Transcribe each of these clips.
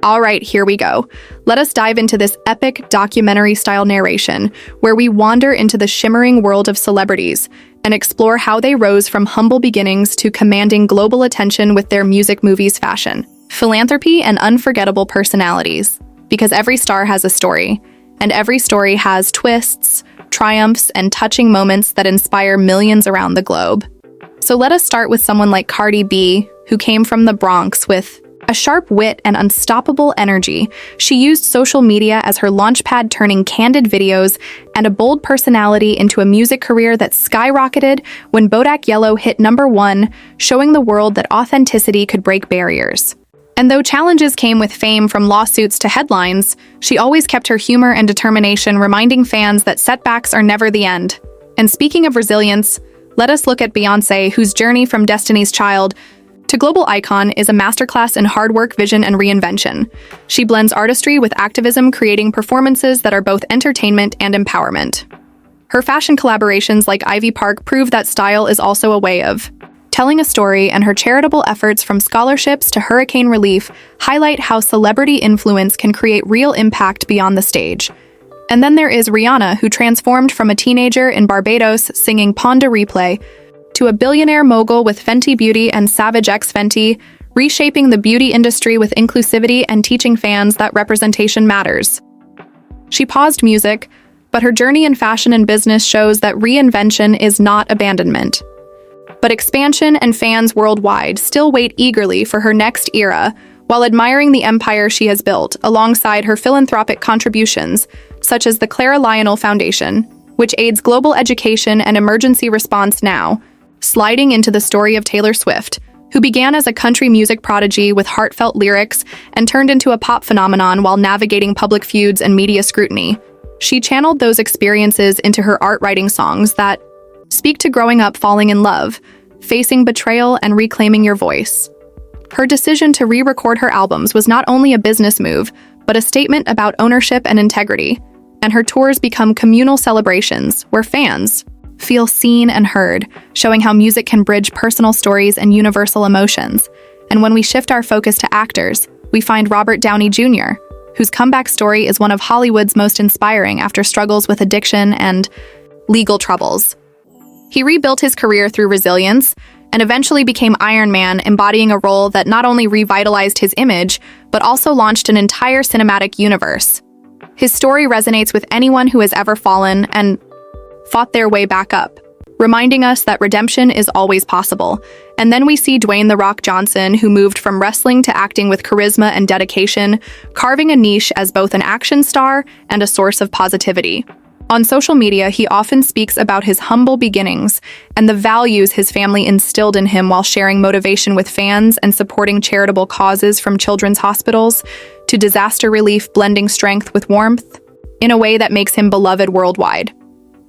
All right, here we go. Let us dive into this epic documentary-style narration where we wander into the shimmering world of celebrities and explore how they rose from humble beginnings to commanding global attention with their music, movies, fashion, philanthropy, and unforgettable personalities. Because every star has a story, and every story has twists, triumphs, and touching moments that inspire millions around the globe. So let us start with someone like Cardi B, who came from the Bronx with a sharp wit and unstoppable energy. She used social media as her launchpad, turning candid videos and a bold personality into a music career that skyrocketed when Bodak Yellow hit #1, showing the world that authenticity could break barriers. And though challenges came with fame, from lawsuits to headlines, she always kept her humor and determination, reminding fans that setbacks are never the end. And speaking of resilience, let us look at Beyoncé, whose journey from Destiny's Child to global icon is a masterclass in hard work, vision, and reinvention. She blends artistry with activism, creating performances that are both entertainment and empowerment. Her fashion collaborations like Ivy Park prove that style is also a way of telling a story, and her charitable efforts from scholarships to hurricane relief highlight how celebrity influence can create real impact beyond the stage. And then there is Rihanna, who transformed from a teenager in Barbados singing Pon de Replay to a billionaire mogul with Fenty Beauty and Savage X Fenty, reshaping the beauty industry with inclusivity and teaching fans that representation matters. She paused music, but her journey in fashion and business shows that reinvention is not abandonment, but expansion, and fans worldwide still wait eagerly for her next era, while admiring the empire she has built alongside her philanthropic contributions, such as the Clara Lionel Foundation, which aids global education and emergency response now. Sliding into the story of Taylor Swift, who began as a country music prodigy with heartfelt lyrics and turned into a pop phenomenon while navigating public feuds and media scrutiny. She channeled those experiences into her art-writing songs that speak to growing up, falling in love, facing betrayal, and reclaiming your voice. Her decision to re-record her albums was not only a business move, but a statement about ownership and integrity, and her tours become communal celebrations where fans feel seen and heard, showing how music can bridge personal stories and universal emotions. And when we shift our focus to actors, we find Robert Downey Jr., whose comeback story is one of Hollywood's most inspiring after struggles with addiction and legal troubles. He rebuilt his career through resilience and eventually became Iron Man, embodying a role that not only revitalized his image, but also launched an entire cinematic universe. His story resonates with anyone who has ever fallen and fought their way back up, reminding us that redemption is always possible. And then we see Dwayne "The Rock" Johnson, who moved from wrestling to acting with charisma and dedication, carving a niche as both an action star and a source of positivity. On social media, he often speaks about his humble beginnings and the values his family instilled in him, while sharing motivation with fans and supporting charitable causes, from children's hospitals to disaster relief, blending strength with warmth in a way that makes him beloved worldwide.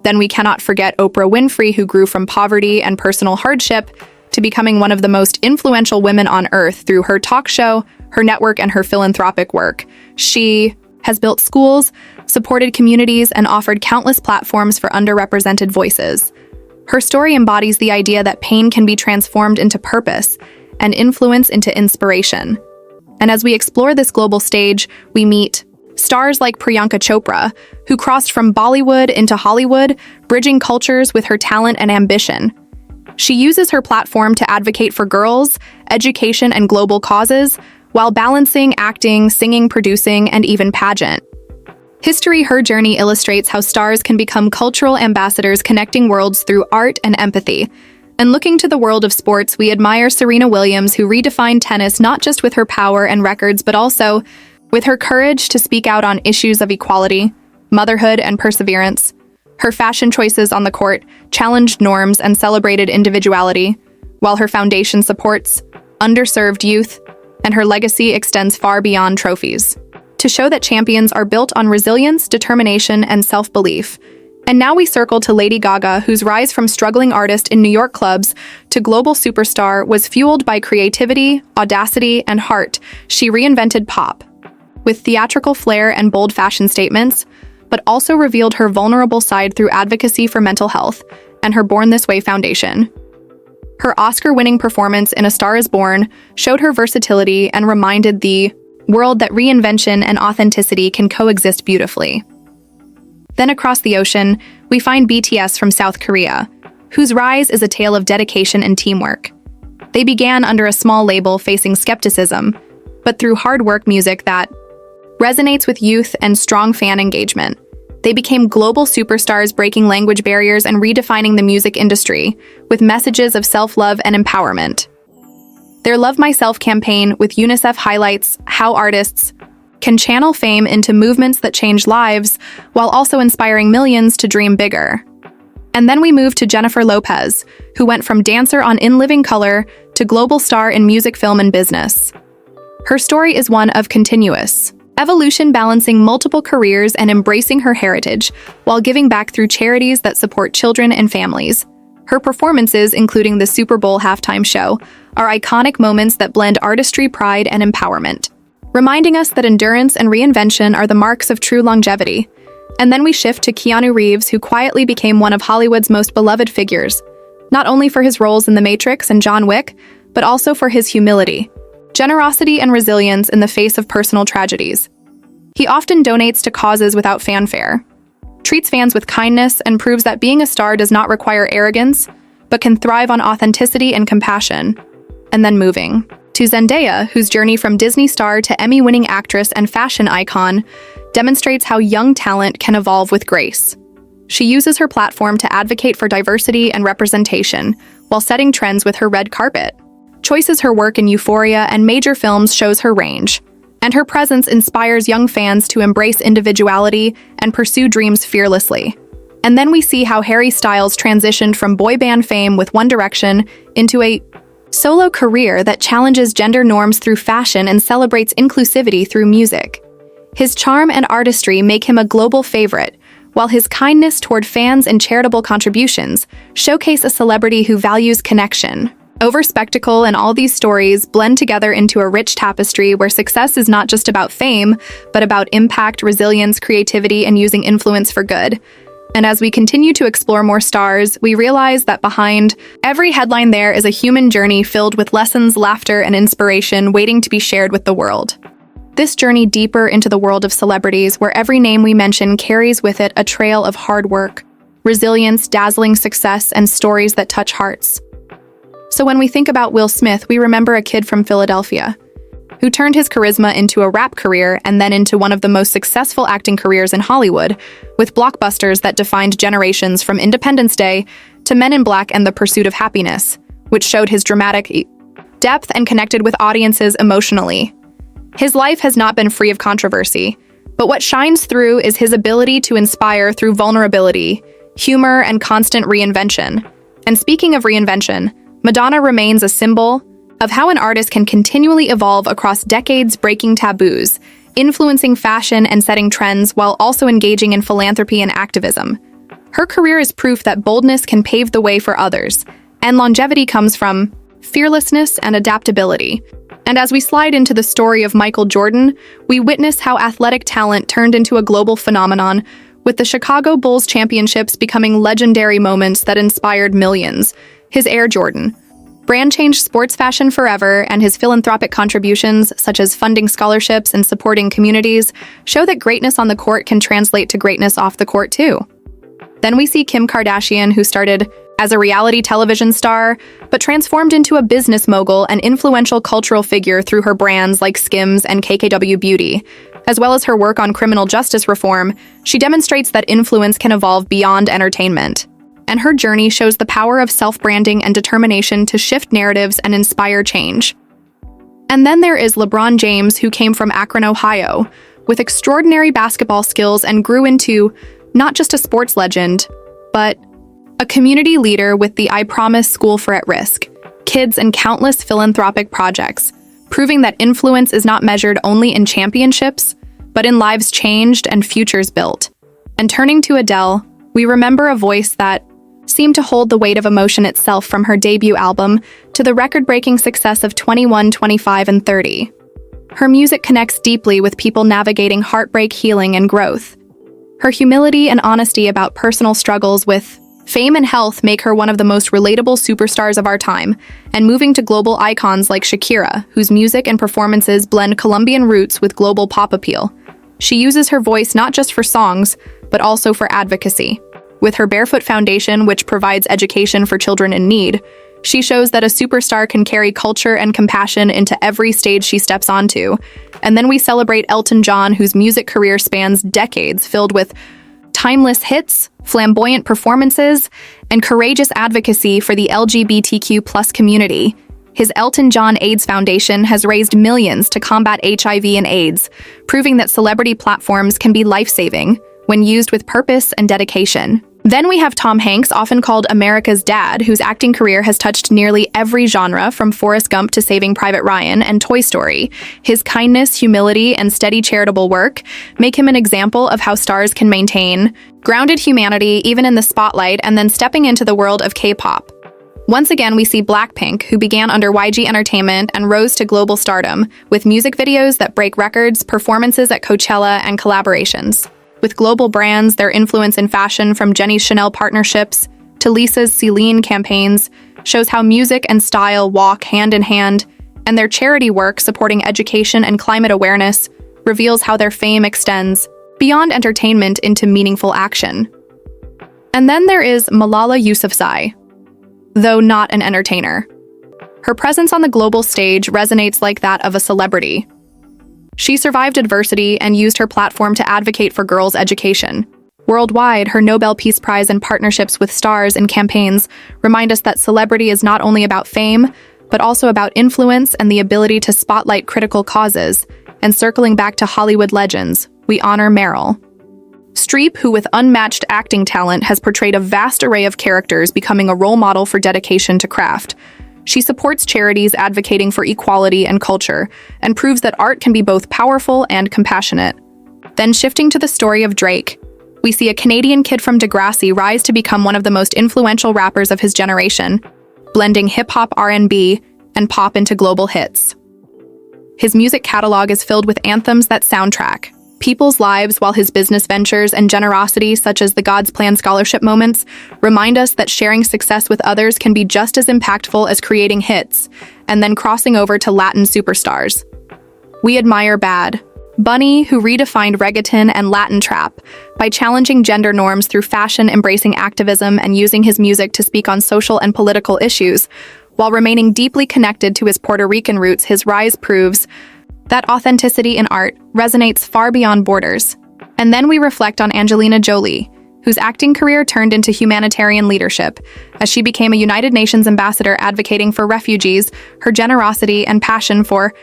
Then we cannot forget Oprah Winfrey, who grew from poverty and personal hardship to becoming one of the most influential women on earth through her talk show, her network, and her philanthropic work. She has built schools, supported communities, and offered countless platforms for underrepresented voices. Her story embodies the idea that pain can be transformed into purpose and influence into inspiration. And as we explore this global stage, we meet stars like Priyanka Chopra, who crossed from Bollywood into Hollywood, bridging cultures with her talent and ambition. She uses her platform to advocate for girls, education, and global causes, while balancing acting, singing, producing, and even pageant. Her journey illustrates how stars can become cultural ambassadors, connecting worlds through art and empathy. And looking to the world of sports, we admire Serena Williams, who redefined tennis not just with her power and records, but also with her courage to speak out on issues of equality, motherhood, and perseverance. Her fashion choices on the court challenged norms and celebrated individuality, while her foundation supports underserved youth, and her legacy extends far beyond trophies, to show that champions are built on resilience, determination, and self-belief. And now we circle to Lady Gaga, whose rise from struggling artist in New York clubs to global superstar was fueled by creativity, audacity, and heart. She reinvented pop with theatrical flair and bold fashion statements, but also revealed her vulnerable side through advocacy for mental health and her Born This Way Foundation. Her Oscar-winning performance in A Star Is Born showed her versatility and reminded the world that reinvention and authenticity can coexist beautifully. Then across the ocean, we find BTS from South Korea, whose rise is a tale of dedication and teamwork. They began under a small label facing skepticism, but through hard work music that resonates with youth and strong fan engagement, they became global superstars, breaking language barriers and redefining the music industry with messages of self-love and empowerment. Their Love Myself campaign with UNICEF highlights how artists can channel fame into movements that change lives while also inspiring millions to dream bigger. And then we move to Jennifer Lopez, who went from dancer on In Living Color to global star in music, film, and business. Her story is one of continuous evolution, balancing multiple careers and embracing her heritage while giving back through charities that support children and families. Her performances, including the Super Bowl halftime show, are iconic moments that blend artistry, pride, and empowerment, reminding us that endurance and reinvention are the marks of true longevity. And then we shift to Keanu Reeves, who quietly became one of Hollywood's most beloved figures, not only for his roles in The Matrix and John Wick, but also for his humility, generosity, and resilience in the face of personal tragedies. He often donates to causes without fanfare, treats fans with kindness, and proves that being a star does not require arrogance, but can thrive on authenticity and compassion. And then moving to Zendaya, whose journey from Disney star to Emmy-winning actress and fashion icon demonstrates how young talent can evolve with grace. She uses her platform to advocate for diversity and representation while setting trends with her red carpet. Choices her work in Euphoria and major films shows her range, and her presence inspires young fans to embrace individuality and pursue dreams fearlessly. And then we see how Harry Styles transitioned from boy band fame with One Direction into a solo career that challenges gender norms through fashion and celebrates inclusivity through music. His charm and artistry make him a global favorite, while his kindness toward fans and charitable contributions showcase a celebrity who values connection over spectacle. And all these stories blend together into a rich tapestry where success is not just about fame, but about impact, resilience, creativity, and using influence for good. And as we continue to explore more stars, we realize that behind every headline there is a human journey filled with lessons, laughter, and inspiration waiting to be shared with the world. This journey deeper into the world of celebrities, where every name we mention carries with it a trail of hard work, resilience, dazzling success, and stories that touch hearts. So when we think about Will Smith, we remember a kid from Philadelphia who turned his charisma into a rap career and then into one of the most successful acting careers in Hollywood, with blockbusters that defined generations, from Independence Day to Men in Black and The Pursuit of Happiness, which showed his dramatic depth and connected with audiences emotionally. His life has not been free of controversy, but what shines through is his ability to inspire through vulnerability, humor, and constant reinvention. And speaking of reinvention, Madonna remains a symbol of how an artist can continually evolve across decades, breaking taboos, influencing fashion, and setting trends while also engaging in philanthropy and activism. Her career is proof that boldness can pave the way for others, and longevity comes from fearlessness and adaptability. And as we slide into the story of Michael Jordan, we witness how athletic talent turned into a global phenomenon, with the Chicago Bulls championships becoming legendary moments that inspired millions. His Air Jordan brand changed sports fashion forever, and his philanthropic contributions, such as funding scholarships and supporting communities, show that greatness on the court can translate to greatness off the court too. Then we see Kim Kardashian, who started as a reality television star, but transformed into a business mogul and influential cultural figure through her brands like Skims and KKW Beauty. As well as her work on criminal justice reform, she demonstrates that influence can evolve beyond entertainment. And her journey shows the power of self-branding and determination to shift narratives and inspire change. And then there is LeBron James, who came from Akron, Ohio, with extraordinary basketball skills and grew into not just a sports legend, but a community leader with the I Promise School for At-Risk kids and countless philanthropic projects, proving that influence is not measured only in championships, but in lives changed and futures built. And turning to Adele, we remember a voice that seemed to hold the weight of emotion itself, from her debut album to the record-breaking success of 21, 25, and 30. Her music connects deeply with people navigating heartbreak, healing, and growth. Her humility and honesty about personal struggles with Fame and health make her one of the most relatable superstars of our time, and moving to global icons like Shakira, whose music and performances blend Colombian roots with global pop appeal. She uses her voice not just for songs, but also for advocacy. With her Barefoot Foundation, which provides education for children in need, she shows that a superstar can carry culture and compassion into every stage she steps onto. And then we celebrate Elton John, whose music career spans decades, filled with timeless hits, flamboyant performances, and courageous advocacy for the LGBTQ+ community. His Elton John AIDS Foundation has raised millions to combat HIV and AIDS, proving that celebrity platforms can be life-saving when used with purpose and dedication. Then we have Tom Hanks, often called America's Dad, whose acting career has touched nearly every genre, from Forrest Gump to Saving Private Ryan and Toy Story. His kindness, humility, and steady charitable work make him an example of how stars can maintain grounded humanity even in the spotlight and then stepping into the world of K-pop. Once again, we see Blackpink, who began under YG Entertainment and rose to global stardom, with music videos that break records, performances at Coachella, and collaborations. With global brands, their influence in fashion, from Jenny's Chanel partnerships to Lisa's Celine campaigns, shows how music and style walk hand in hand, and their charity work supporting education and climate awareness reveals how their fame extends beyond entertainment into meaningful action. And then there is Malala Yousafzai, though not an entertainer. Her presence on the global stage resonates like that of a celebrity. She survived adversity and used her platform to advocate for girls' education. Worldwide, her Nobel Peace Prize and partnerships with stars and campaigns remind us that celebrity is not only about fame, but also about influence and the ability to spotlight critical causes. And circling back to Hollywood legends, we honor Meryl Streep, who with unmatched acting talent has portrayed a vast array of characters, becoming a role model for dedication to craft. She supports charities advocating for equality and culture, and proves that art can be both powerful and compassionate. Then shifting to the story of Drake, we see a Canadian kid from Degrassi rise to become one of the most influential rappers of his generation, blending hip-hop, R&B, and pop into global hits. His music catalog is filled with anthems that soundtrack people's lives, while his business ventures and generosity, such as the God's Plan scholarship moments, remind us that sharing success with others can be just as impactful as creating hits. And then crossing over to Latin superstars, we admire Bad Bunny, who redefined reggaeton and Latin trap by challenging gender norms through fashion, embracing activism, and using his music to speak on social and political issues. While remaining deeply connected to his Puerto Rican roots, his rise proves that authenticity in art resonates far beyond borders. And then we reflect on Angelina Jolie, whose acting career turned into humanitarian leadership. As she became a United Nations ambassador advocating for refugees, her generosity and passion for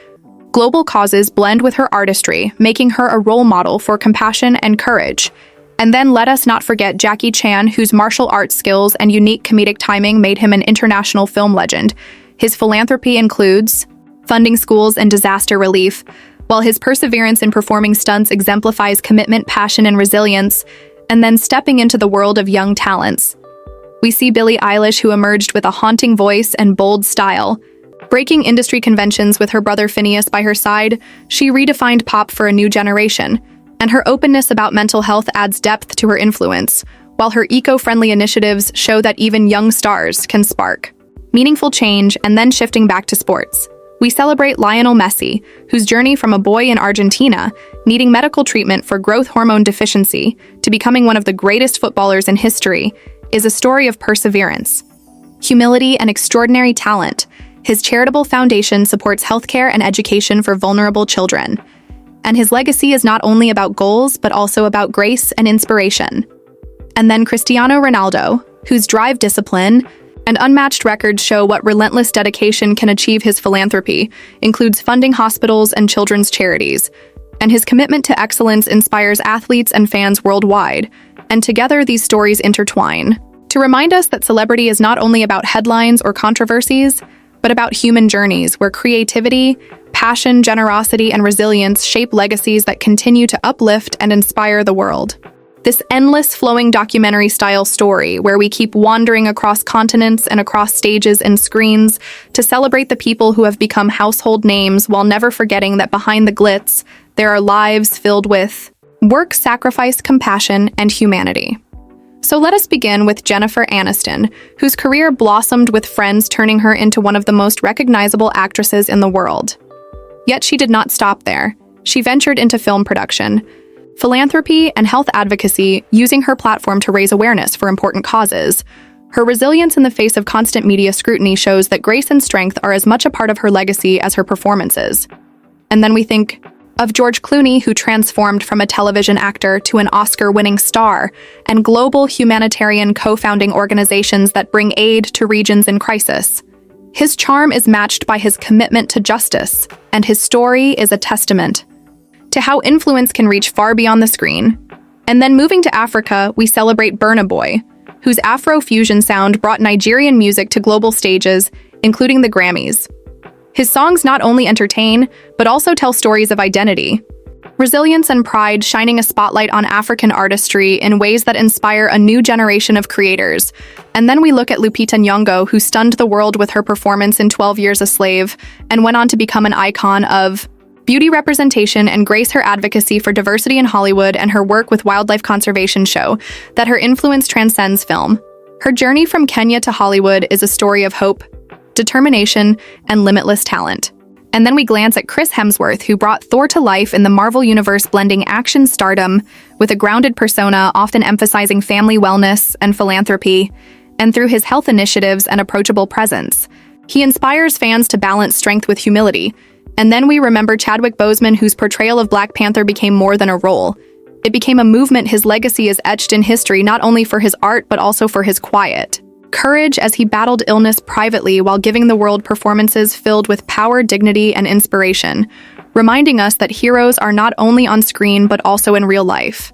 global causes blend with her artistry, making her a role model for compassion and courage. And then let us not forget Jackie Chan, whose martial arts skills and unique comedic timing made him an international film legend. His philanthropy includes funding schools and disaster relief, while his perseverance in performing stunts exemplifies commitment, passion, and resilience. And then stepping into the world of young talents, we see Billie Eilish, who emerged with a haunting voice and bold style. Breaking industry conventions with her brother Phineas by her side, she redefined pop for a new generation, and her openness about mental health adds depth to her influence, while her eco-friendly initiatives show that even young stars can spark meaningful change. And then shifting back to sports, we celebrate Lionel Messi, whose journey from a boy in Argentina needing medical treatment for growth hormone deficiency to becoming one of the greatest footballers in history is a story of perseverance, humility, and extraordinary talent. His charitable foundation supports healthcare and education for vulnerable children. And his legacy is not only about goals, but also about grace and inspiration. And then Cristiano Ronaldo, whose drive, discipline, and unmatched records show what relentless dedication can achieve. His philanthropy includes funding hospitals and children's charities, and his commitment to excellence inspires athletes and fans worldwide. And together, these stories intertwine to remind us that celebrity is not only about headlines or controversies, but about human journeys where creativity, passion, generosity, and resilience shape legacies that continue to uplift and inspire the world. This endless, flowing documentary-style story where we keep wandering across continents and across stages and screens to celebrate the people who have become household names, while never forgetting that behind the glitz, there are lives filled with work, sacrifice, compassion, and humanity. So let us begin with Jennifer Aniston, whose career blossomed with Friends turning her into one of the most recognizable actresses in the world. Yet she did not stop there. She ventured into film production, philanthropy, and health advocacy, using her platform to raise awareness for important causes. Her resilience in the face of constant media scrutiny shows that grace and strength are as much a part of her legacy as her performances. And then we think of George Clooney, who transformed from a television actor to an Oscar-winning star, and global humanitarian co-founding organizations that bring aid to regions in crisis. His charm is matched by his commitment to justice, and his story is a testament to how influence can reach far beyond the screen. And then moving to Africa, we celebrate Burna Boy, whose Afro-fusion sound brought Nigerian music to global stages, including the Grammys. His songs not only entertain, but also tell stories of identity, resilience, and pride, shining a spotlight on African artistry in ways that inspire a new generation of creators. And then we look at Lupita Nyong'o, who stunned the world with her performance in 12 Years a Slave, and went on to become an icon of beauty representation and grace. Her advocacy for diversity in Hollywood and her work with wildlife conservation show that her influence transcends film. Her journey from Kenya to Hollywood is a story of hope, determination, and limitless talent. And then we glance at Chris Hemsworth, who brought Thor to life in the Marvel Universe, blending action stardom with a grounded persona, often emphasizing family wellness and philanthropy. And through his health initiatives and approachable presence, he inspires fans to balance strength with humility. And then we remember Chadwick Boseman, whose portrayal of Black Panther became more than a role. It became a movement. His legacy is etched in history, not only for his art, but also for his quiet courage as he battled illness privately while giving the world performances filled with power, dignity, and inspiration, reminding us that heroes are not only on screen but also in real life.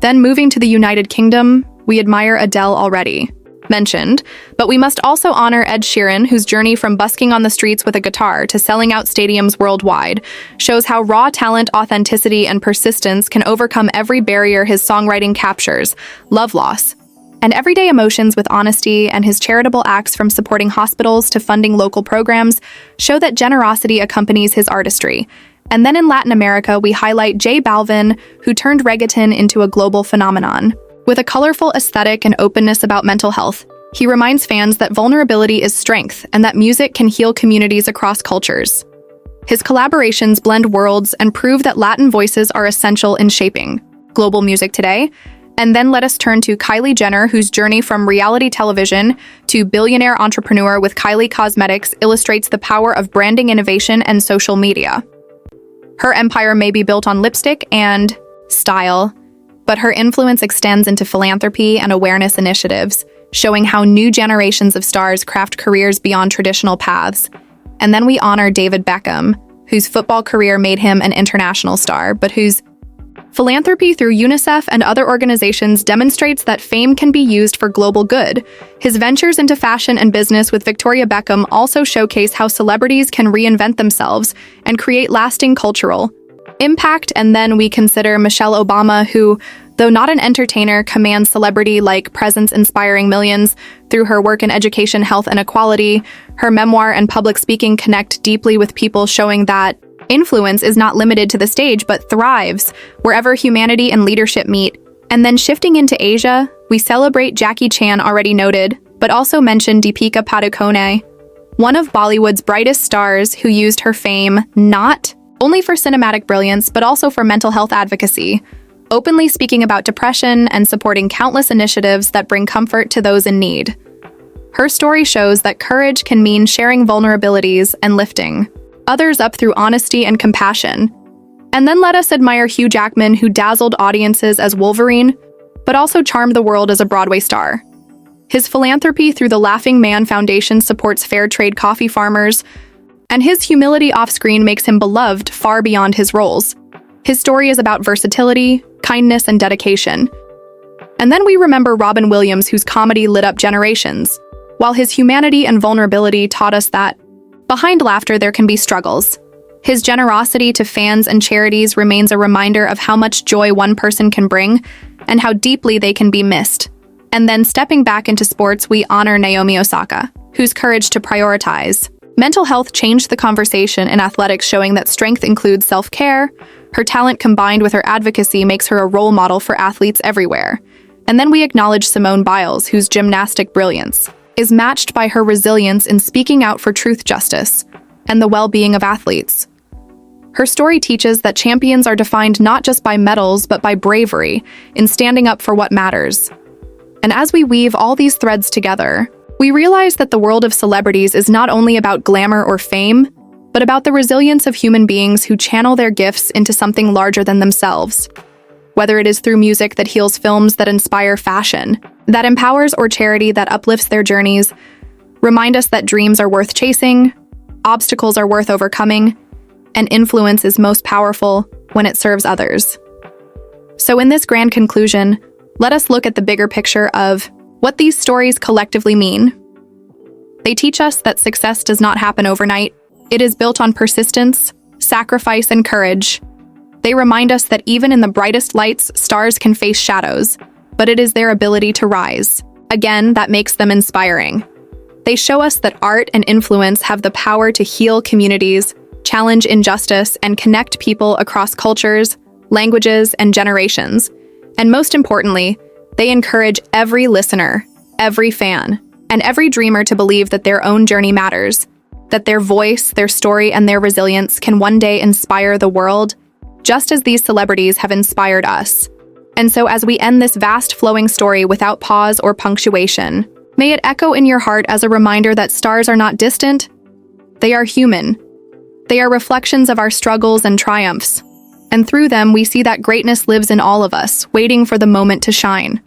Then moving to the United Kingdom, we admire Adele already mentioned, but we must also honor Ed Sheeran, whose journey from busking on the streets with a guitar to selling out stadiums worldwide shows how raw talent, authenticity, and persistence can overcome every barrier his songwriting captures. Love loss and everyday emotions with honesty, and his charitable acts from supporting hospitals to funding local programs show that generosity accompanies his artistry. And then in Latin America, we highlight J Balvin, who turned reggaeton into a global phenomenon. With a colorful aesthetic and openness about mental health, he reminds fans that vulnerability is strength and that music can heal communities across cultures. His collaborations blend worlds and prove that Latin voices are essential in shaping global music today. And then let us turn to Kylie Jenner, whose journey from reality television to billionaire entrepreneur with Kylie Cosmetics illustrates the power of branding, innovation, and social media. Her empire may be built on lipstick and style, but her influence extends into philanthropy and awareness initiatives, showing how new generations of stars craft careers beyond traditional paths. And then we honor David Beckham, whose football career made him an international star, but whose philanthropy through UNICEF and other organizations demonstrates that fame can be used for global good. His ventures into fashion and business with Victoria Beckham also showcase how celebrities can reinvent themselves and create lasting cultural impact. And then we consider Michelle Obama, who, though not an entertainer, commands celebrity-like presence, inspiring millions through her work in education, health, and equality. Her memoir and public speaking connect deeply with people, showing that influence is not limited to the stage, but thrives wherever humanity and leadership meet. And then shifting into Asia, we celebrate Jackie Chan, already noted, but also mention Deepika Padukone, one of Bollywood's brightest stars who used her fame not only for cinematic brilliance, but also for mental health advocacy, openly speaking about depression and supporting countless initiatives that bring comfort to those in need. Her story shows that courage can mean sharing vulnerabilities and lifting others up through honesty and compassion. And then let us admire Hugh Jackman, who dazzled audiences as Wolverine, but also charmed the world as a Broadway star. His philanthropy through the Laughing Man Foundation supports fair trade coffee farmers, and his humility off-screen makes him beloved far beyond his roles. His story is about versatility, kindness, and dedication. And then we remember Robin Williams, whose comedy lit up generations, while his humanity and vulnerability taught us that behind laughter there can be struggles. His generosity to fans and charities remains a reminder of how much joy one person can bring and how deeply they can be missed. And then stepping back into sports, we honor Naomi Osaka, whose courage to prioritize mental health changed the conversation in athletics, showing that strength includes self-care. Her talent combined with her advocacy makes her a role model for athletes everywhere. And then we acknowledge Simone Biles, whose gymnastic brilliance is matched by her resilience in speaking out for truth, justice, and the well-being of athletes. Her story teaches that champions are defined not just by medals, but by bravery in standing up for what matters. And as we weave all these threads together, we realize that the world of celebrities is not only about glamour or fame, but about the resilience of human beings who channel their gifts into something larger than themselves. Whether it is through music that heals, films that inspire, fashion that empowers, or charity that uplifts their journeys, remind us that dreams are worth chasing, obstacles are worth overcoming, and influence is most powerful when it serves others. So in this grand conclusion, let us look at the bigger picture of what these stories collectively mean. They teach us that success does not happen overnight. It is built on persistence, sacrifice, and courage. They remind us that even in the brightest lights, stars can face shadows, but it is their ability to rise again that makes them inspiring. They show us that art and influence have the power to heal communities, challenge injustice, and connect people across cultures, languages, and generations. And most importantly, they encourage every listener, every fan, and every dreamer to believe that their own journey matters, that their voice, their story, and their resilience can one day inspire the world, just as these celebrities have inspired us. And so as we end this vast flowing story without pause or punctuation, may it echo in your heart as a reminder that stars are not distant, they are human. They are reflections of our struggles and triumphs. And through them, we see that greatness lives in all of us, waiting for the moment to shine.